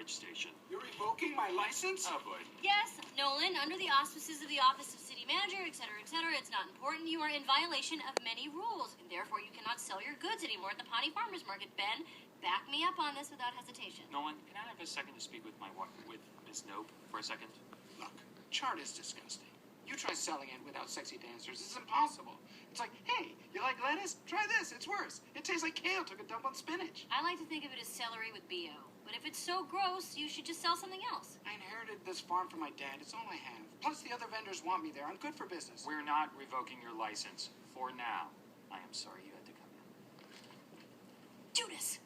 storage station. You're revoking my license? Oh boy. Yes, Nolan, under the auspices of the Office of City Manager, etc., it's not important. You are in violation of many rules, and therefore you cannot sell your goods anymore at the Pawnee Farmers Market. Ben, back me up on this without hesitation. Nolan, can I have a second to speak with with Miss Nope for a second? Look, chart is disgusting. You try selling it without sexy dancers. It's impossible. It's like, hey, you like lettuce? Try this. It's worse. It tastes like kale took a dump on spinach. I like to think of it as celery with BO. But if it's so gross, you should just sell something else. I inherited this farm from my dad. It's all I have. Plus, the other vendors want me there. I'm good for business. We're not revoking your license. For now. I am sorry you had to come in. Judas!